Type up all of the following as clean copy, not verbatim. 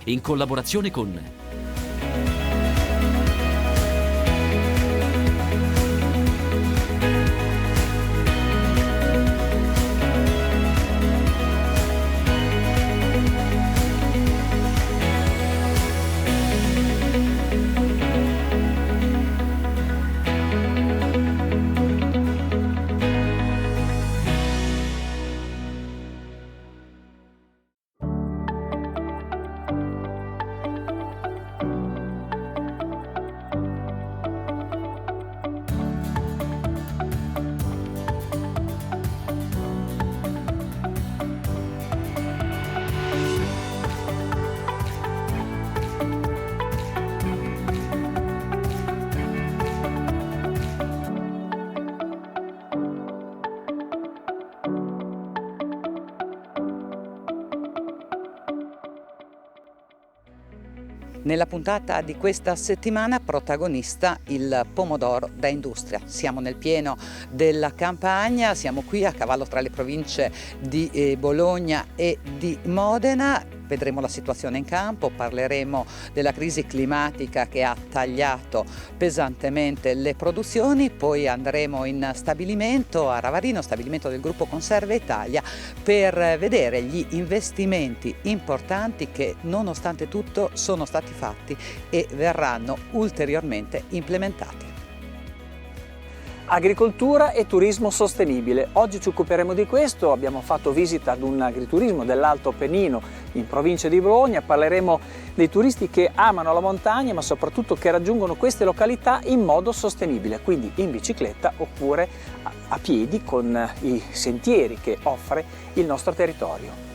in collaborazione con Nella puntata di questa settimana protagonista il pomodoro da industria. Siamo nel pieno della campagna, siamo qui a cavallo tra le province di Bologna e di Modena. Vedremo la situazione in campo, parleremo della crisi climatica che ha tagliato pesantemente le produzioni, poi andremo in stabilimento a Ravarino, stabilimento del gruppo Conserve Italia, per vedere gli investimenti importanti che nonostante tutto sono stati fatti e verranno ulteriormente implementati. Agricoltura e turismo sostenibile. Oggi ci occuperemo di questo, abbiamo fatto visita ad un agriturismo dell'Alto Appennino in provincia di Bologna, parleremo dei turisti che amano la montagna ma soprattutto che raggiungono queste località in modo sostenibile, quindi in bicicletta oppure a piedi con i sentieri che offre il nostro territorio.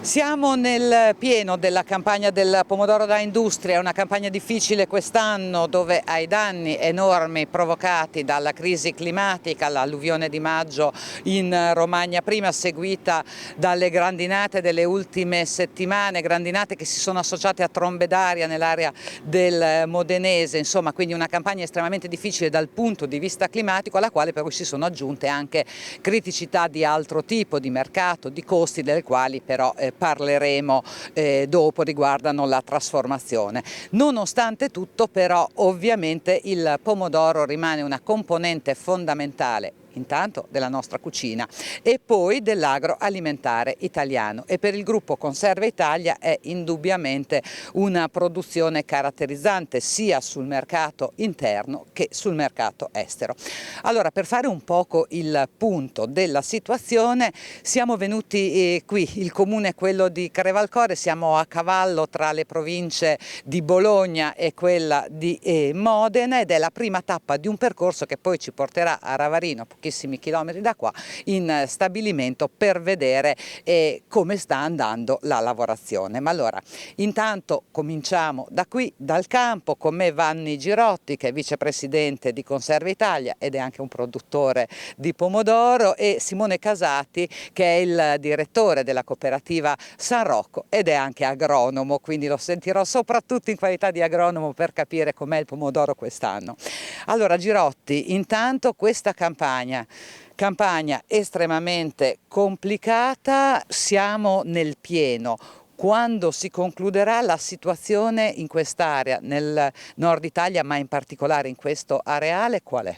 Siamo nel pieno della campagna del pomodoro da industria, una campagna difficile quest'anno dove ai danni enormi provocati dalla crisi climatica, l'alluvione di maggio in Romagna prima, seguita dalle grandinate delle ultime settimane, grandinate che si sono associate a trombe d'aria nell'area del Modenese, insomma quindi una campagna estremamente difficile dal punto di vista climatico, alla quale però si sono aggiunte anche criticità di altro tipo, di mercato, di costi, delle quali però parleremo dopo, riguardano la trasformazione. Nonostante tutto però ovviamente il pomodoro rimane una componente fondamentale intanto della nostra cucina e poi dell'agroalimentare italiano, e per il gruppo Conserve Italia è indubbiamente una produzione caratterizzante sia sul mercato interno che sul mercato estero. Allora, per fare un poco il punto della situazione, siamo venuti qui, il comune è quello di Crevalcore, siamo a cavallo tra le province di Bologna e quella di Modena, ed è la prima tappa di un percorso che poi ci porterà a Ravarino, pochissimi chilometri da qua, in stabilimento per vedere come sta andando la lavorazione. Ma allora, intanto cominciamo da qui, dal campo, con me Vanni Girotti, che è vicepresidente di Conserve Italia ed è anche un produttore di pomodoro, e Simone Casati, che è il direttore della cooperativa San Rocco ed è anche agronomo, quindi lo sentirò soprattutto in qualità di agronomo per capire com'è il pomodoro quest'anno. Allora Girotti, intanto questa campagna estremamente complicata, siamo nel pieno. Quando si concluderà la situazione in quest'area, nel nord Italia, ma in particolare in questo areale, qual è?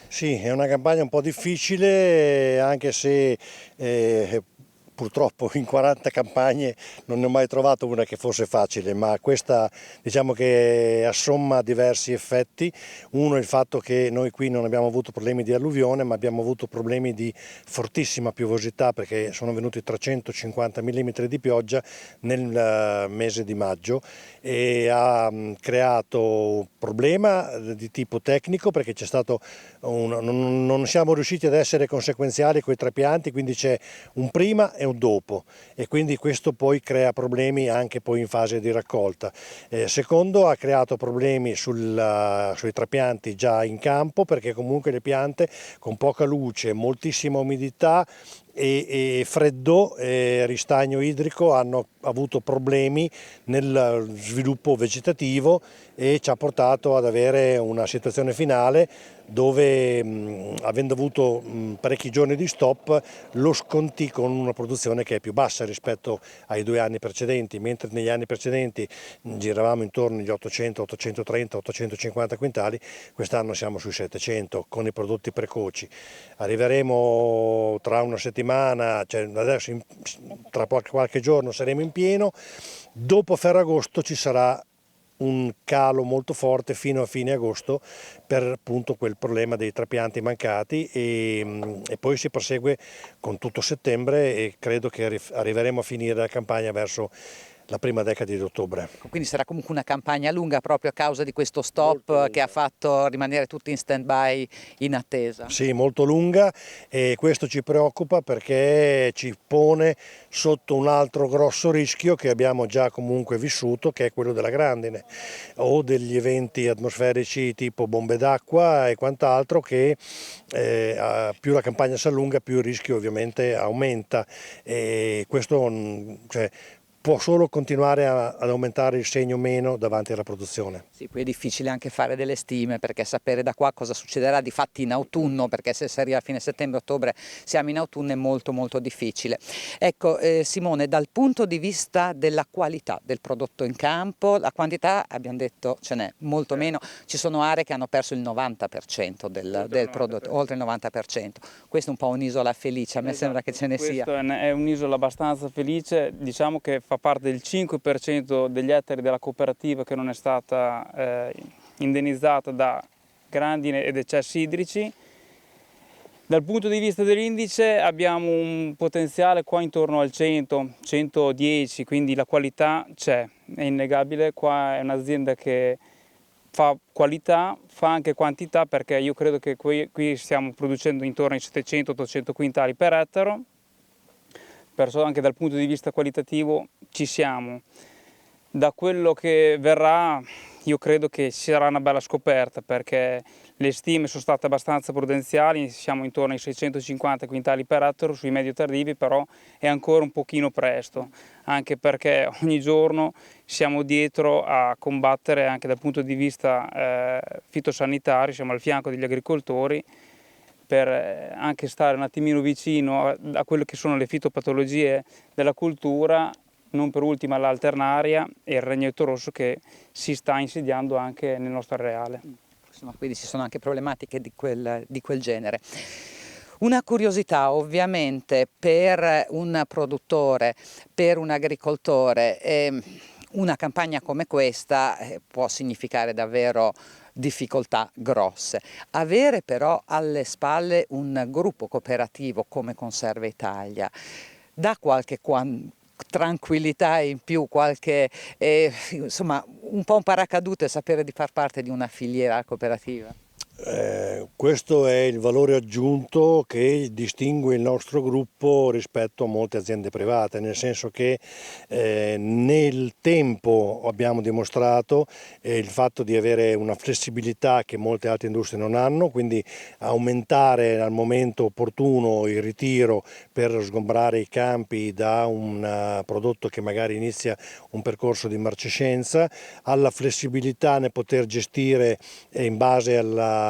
Sì, è una campagna un po' difficile, anche se purtroppo in 40 campagne non ne ho mai trovato una che fosse facile, ma questa diciamo che assomma diversi effetti. Uno è il fatto che noi qui non abbiamo avuto problemi di alluvione, ma abbiamo avuto problemi di fortissima piovosità, perché sono venuti 350 mm di pioggia nel mese di maggio, e ha creato un problema di tipo tecnico, perché c'è stato non siamo riusciti ad essere conseguenziali con i trapianti, quindi c'è un prima e un dopo, e quindi questo poi crea problemi anche poi in fase di raccolta. Secondo, ha creato problemi sui trapianti già in campo, perché comunque le piante con poca luce, moltissima umidità e freddo e ristagno idrico hanno avuto problemi nel sviluppo vegetativo, e ci ha portato ad avere una situazione finale dove avendo avuto parecchi giorni di stop lo sconti con una produzione che è più bassa rispetto ai 2 anni precedenti, mentre negli anni precedenti giravamo intorno agli 800, 830, 850 quintali, quest'anno siamo sui 700 con i prodotti precoci. Arriveremo tra una settimana, cioè adesso tra qualche giorno saremo in pieno, dopo Ferragosto ci sarà un calo molto forte fino a fine agosto per appunto quel problema dei trapianti mancati e poi si prosegue con tutto settembre e credo che arriveremo a finire la campagna verso la prima decade di ottobre. Quindi sarà comunque una campagna lunga proprio a causa di questo stop che ha fatto rimanere tutti in stand-by in attesa. Sì, molto lunga, e questo ci preoccupa perché ci pone sotto un altro grosso rischio che abbiamo già comunque vissuto, che è quello della grandine o degli eventi atmosferici tipo bombe d'acqua e quant'altro che più la campagna si allunga più il rischio ovviamente aumenta e questo cioè, può solo continuare ad aumentare il segno meno davanti alla produzione. Sì, poi è difficile anche fare delle stime perché sapere da qua cosa succederà di fatti in autunno, perché se si arriva a fine settembre-ottobre siamo in autunno, è molto molto difficile. Ecco Simone, dal punto di vista della qualità del prodotto in campo, la quantità abbiamo detto ce n'è molto meno, ci sono aree che hanno perso il 90% del prodotto, oltre il 90%. Questa è un po' un'isola felice, a me sembra che ce ne sia. Questa è un'isola abbastanza felice, diciamo che fa parte del 5% degli ettari della cooperativa che non è stata indennizzata da grandine ed eccessi idrici. Dal punto di vista dell'indice abbiamo un potenziale qua intorno al 100, 110, quindi la qualità c'è, è innegabile. Qua è un'azienda che fa qualità, fa anche quantità, perché io credo che qui stiamo producendo intorno ai 700-800 quintali per ettaro, perciò anche dal punto di vista qualitativo ci siamo. Da quello che verrà io credo che sarà una bella scoperta, perché le stime sono state abbastanza prudenziali, siamo intorno ai 650 quintali per ettaro sui medio tardivi, però è ancora un pochino presto, anche perché ogni giorno siamo dietro a combattere anche dal punto di vista fitosanitario, siamo al fianco degli agricoltori, per anche stare un attimino vicino a quelle che sono le fitopatologie della cultura, non per ultima l'alternaria e il ragnetto rosso che si sta insediando anche nel nostro areale. Insomma, quindi ci sono anche problematiche di quel genere. Una curiosità ovviamente per un produttore, per un agricoltore, una campagna come questa può significare davvero difficoltà grosse. Avere però alle spalle un gruppo cooperativo come Conserve Italia dà qualche tranquillità in più, qualche insomma un po' un paracadute sapere di far parte di una filiera cooperativa. Questo è il valore aggiunto che distingue il nostro gruppo rispetto a molte aziende private, nel senso che nel tempo abbiamo dimostrato il fatto di avere una flessibilità che molte altre industrie non hanno, quindi aumentare al momento opportuno il ritiro per sgombrare i campi da un prodotto che magari inizia un percorso di marcescenza, alla flessibilità nel poter gestire in base all'andamento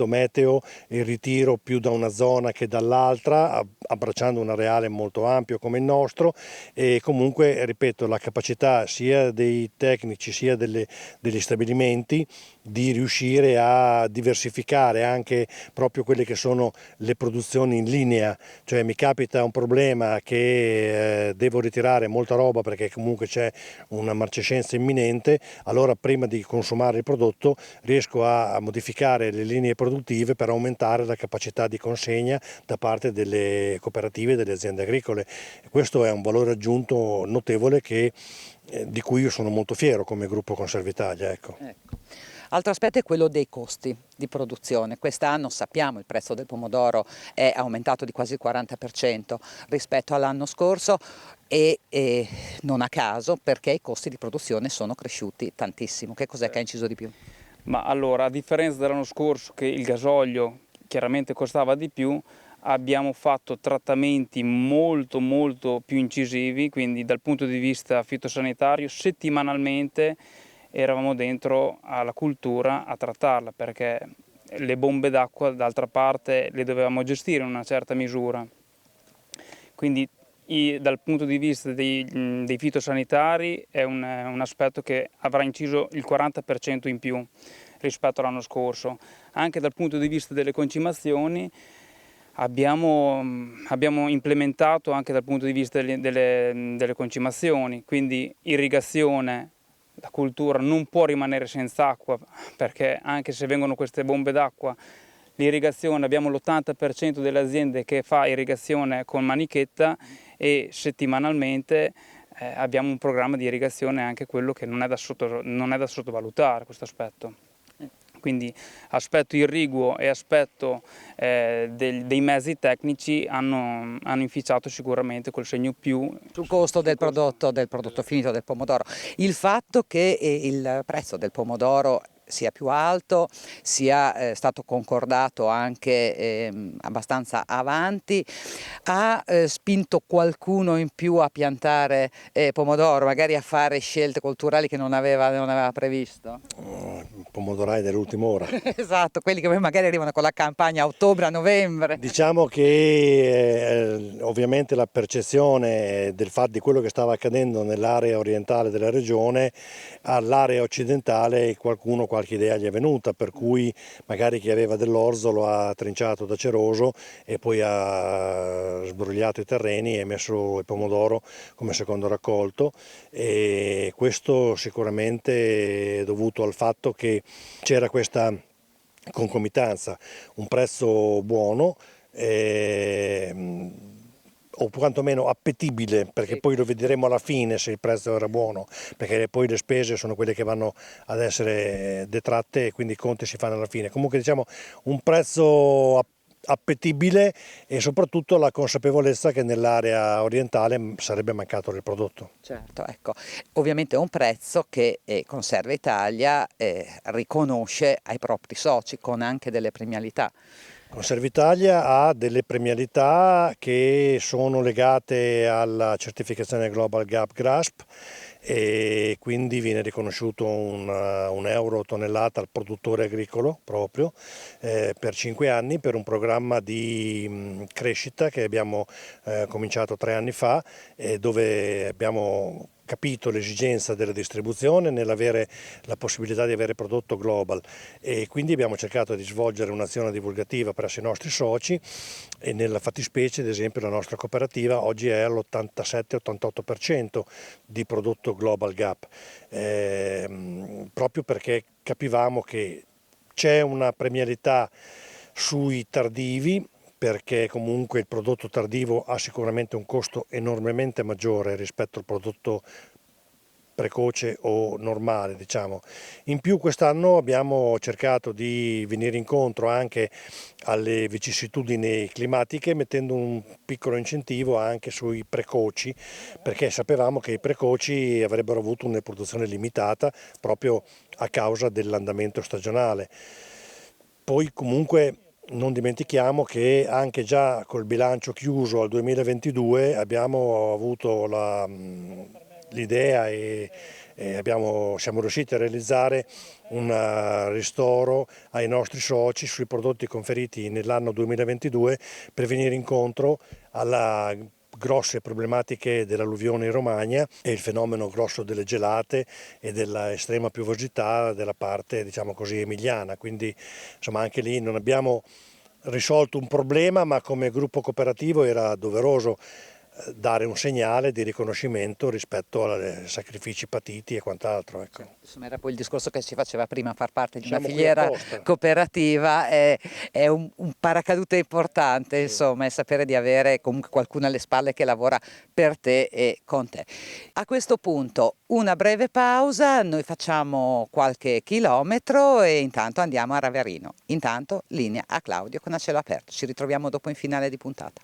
meteo il ritiro più da una zona che dall'altra, abbracciando un areale molto ampio come il nostro, e comunque, ripeto, la capacità sia dei tecnici sia degli stabilimenti di riuscire a diversificare anche proprio quelle che sono le produzioni in linea, cioè mi capita un problema che devo ritirare molta roba perché comunque c'è una marcescenza imminente, allora prima di consumare il prodotto riesco a modificare le linee produttive per aumentare la capacità di consegna da parte delle cooperative e delle aziende agricole. Questo è un valore aggiunto notevole di cui io sono molto fiero come gruppo Conserve Italia. Ecco. Altro aspetto è quello dei costi di produzione. Quest'anno sappiamo il prezzo del pomodoro è aumentato di quasi il 40% rispetto all'anno scorso e non a caso, perché i costi di produzione sono cresciuti tantissimo. Che cos'è che ha inciso di più? Ma allora, a differenza dell'anno scorso che il gasolio chiaramente costava di più, abbiamo fatto trattamenti molto più incisivi, quindi dal punto di vista fitosanitario settimanalmente eravamo dentro alla cultura a trattarla, perché le bombe d'acqua d'altra parte le dovevamo gestire in una certa misura. Quindi dal punto di vista dei fitosanitari è un aspetto che avrà inciso il 40% in più rispetto all'anno scorso. Anche dal punto di vista delle concimazioni abbiamo implementato anche dal punto di vista delle concimazioni, quindi irrigazione. La cultura non può rimanere senza acqua, perché anche se vengono queste bombe d'acqua, l'irrigazione, abbiamo l'80% delle aziende che fa irrigazione con manichetta e settimanalmente abbiamo un programma di irrigazione, anche quello che non è da sottovalutare questo aspetto. Quindi aspetto irriguo e aspetto dei mezzi tecnici hanno inficiato sicuramente col segno più sul costo del prodotto finito del pomodoro. Il fatto che il prezzo del pomodoro sia più alto, sia stato concordato anche abbastanza avanti, ha spinto qualcuno in più a piantare pomodoro, magari a fare scelte culturali che non aveva previsto? Pomodorai dell'ultima ora. Esatto, quelli che poi magari arrivano con la campagna a ottobre, a novembre. Diciamo che ovviamente la percezione del fatto di quello che stava accadendo nell'area orientale della regione, all'area occidentale qualche idea gli è venuta, per cui magari chi aveva dell'orzo lo ha trinciato da ceroso e poi ha sbrogliato i terreni e messo il pomodoro come secondo raccolto, e questo sicuramente è dovuto al fatto che c'era questa concomitanza, un prezzo buono o quantomeno appetibile, perché poi lo vedremo alla fine se il prezzo era buono, perché poi le spese sono quelle che vanno ad essere detratte e quindi i conti si fanno alla fine. Comunque diciamo un prezzo appetibile e soprattutto la consapevolezza che nell'area orientale sarebbe mancato del prodotto. Certo, ecco, ovviamente è un prezzo che Conserve Italia riconosce ai propri soci con anche delle premialità. Conserve Italia ha delle premialità che sono legate alla certificazione Global Gap GRASP e quindi viene riconosciuto un euro tonnellata al produttore agricolo proprio per 5 anni per un programma di crescita che abbiamo cominciato 3 anni fa, dove abbiamo capito l'esigenza della distribuzione nell'avere la possibilità di avere prodotto global, e quindi abbiamo cercato di svolgere un'azione divulgativa presso i nostri soci, e nella fattispecie ad esempio la nostra cooperativa oggi è all'87-88% di prodotto Global Gap, proprio perché capivamo che c'è una premialità sui tardivi, perché comunque il prodotto tardivo ha sicuramente un costo enormemente maggiore rispetto al prodotto precoce o normale, diciamo. In più quest'anno abbiamo cercato di venire incontro anche alle vicissitudini climatiche, mettendo un piccolo incentivo anche sui precoci, perché sapevamo che i precoci avrebbero avuto una produzione limitata proprio a causa dell'andamento stagionale. Poi comunque non dimentichiamo che anche già col bilancio chiuso al 2022 abbiamo avuto l'idea e siamo riusciti a realizzare un ristoro ai nostri soci sui prodotti conferiti nell'anno 2022 per venire incontro alla grosse problematiche dell'alluvione in Romagna e il fenomeno grosso delle gelate e della estrema piovosità della parte, diciamo così, emiliana. Quindi insomma anche lì non abbiamo risolto un problema, ma come gruppo cooperativo era doveroso dare un segnale di riconoscimento rispetto ai sacrifici patiti e quant'altro. Ecco. Insomma, era poi il discorso che si faceva prima, far parte di una Siamo filiera cooperativa è un paracadute importante, insomma, e sapere di avere comunque qualcuno alle spalle che lavora per te e con te. A questo punto una breve pausa, noi facciamo qualche chilometro e intanto andiamo a Raverino. Intanto linea a Claudio con a cielo aperto, ci ritroviamo dopo in finale di puntata.